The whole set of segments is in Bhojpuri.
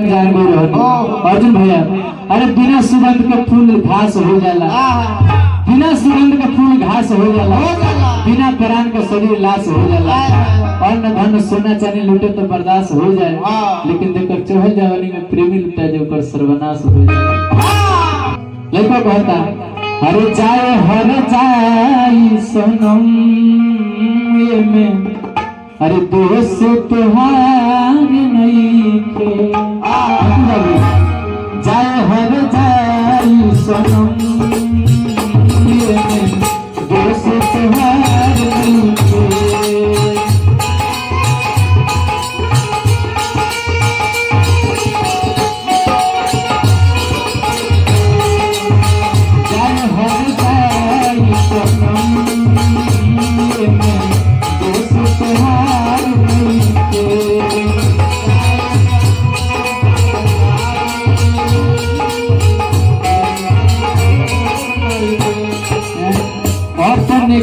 जान भी रहो अर्जुन भैया। अरे बिना सुगंध के फूल घास हो जाला, बिना सुगंध के फूल घास हो जाला, बिना प्राण के शरीर लाश हो जाला। अन्न धन सोना चांदी लूटे तो बर्दाश्त हो जाए, लेकिन देखकर चढ़ल जवानी में प्रेमी लुटा जो कर सर्वनाश हो जाए। लड़का कहता अरे जाए हर जाई सनम ये में, अरे दोस्त तुहार नहीं के जाए हर जाई सनम ये में, दोस्त तुहार नहीं के।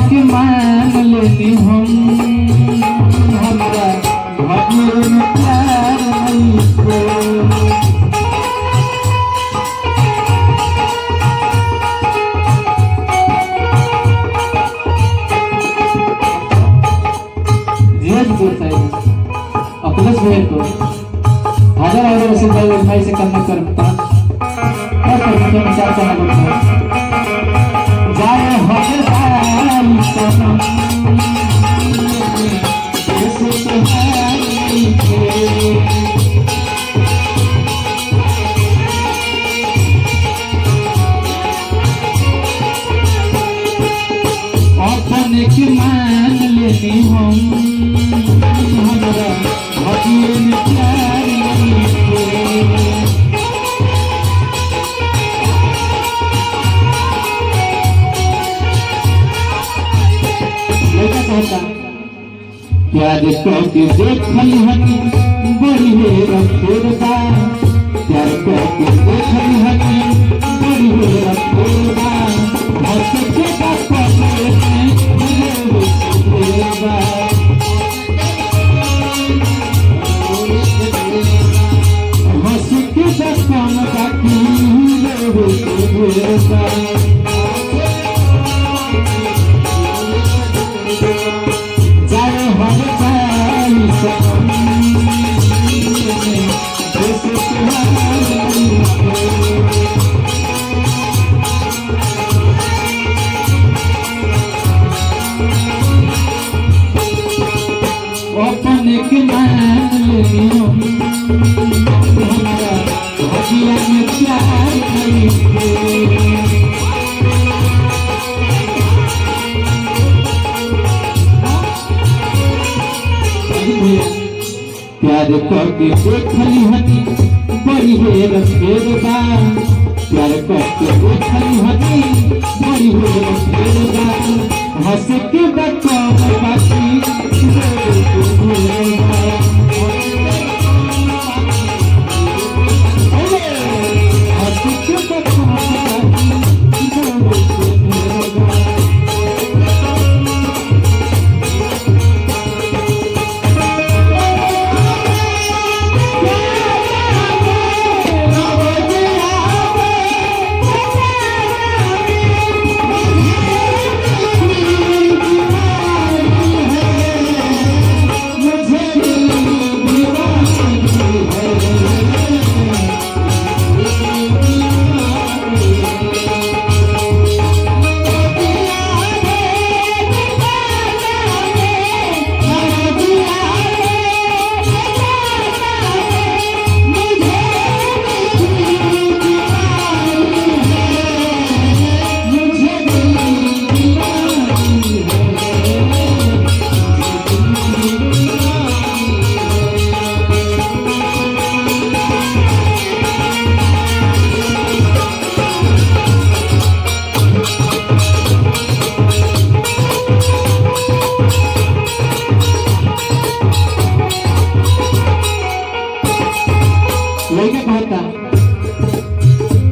के मान लेती हम हमरा भगवान में प्यार नहीं को। अखिलेश भैया को हजार से भाई से करना करता जाए अपने की मान लेती हम हमारा भगवान में प्यार नहीं को। प्यार करके देखली हनी बड़ी हेरा फेरबा, प्यार करके देखली हनी बड़ी हेरा फेरबा, हंस के बात करके फेरबा, हंस के बात करके फेरबा। अपने के मान लेती हम हमारा भगवान में प्यार नहीं को। प्यार करके देखली हनी बड़ी हेरा फेरबा, प्यार करके देखली हनी बड़ी हेरा फेरबा, हंस के बच्चा बाकी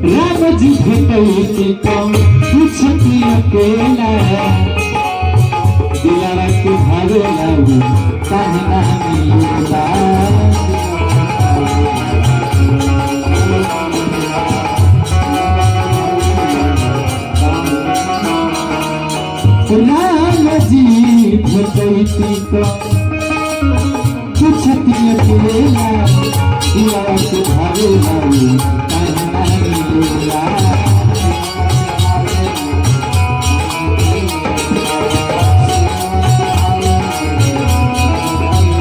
राम जी भेटई कम पूछती अकेला, दिलवा के भावेला काहे ना मिलता। राम जी भटैती का कुछती अकेला दिया के भावे भावे कहना बोला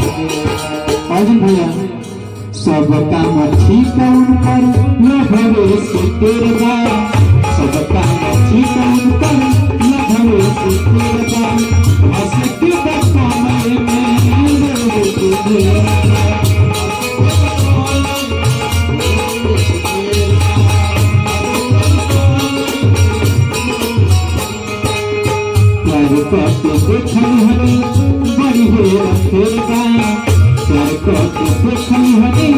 अर्जुन भैया सब काम ठीक उनकर न भवे से तेरबा सब काम ठीक उनकर न भवे से तेरबा हंस के बकमल में देखनी हरी बड़ी हो रखेगा देखनी हरी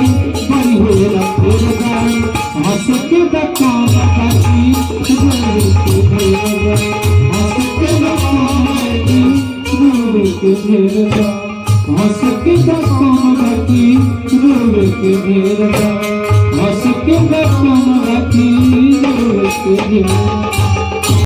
बड़ी हो रखेगा हंस के बकाम बाकी हंस के बकाम हंस के बकाम बाकी रोवे के घेरवा हंस के बकाम बाकी रोवे के घेरवा।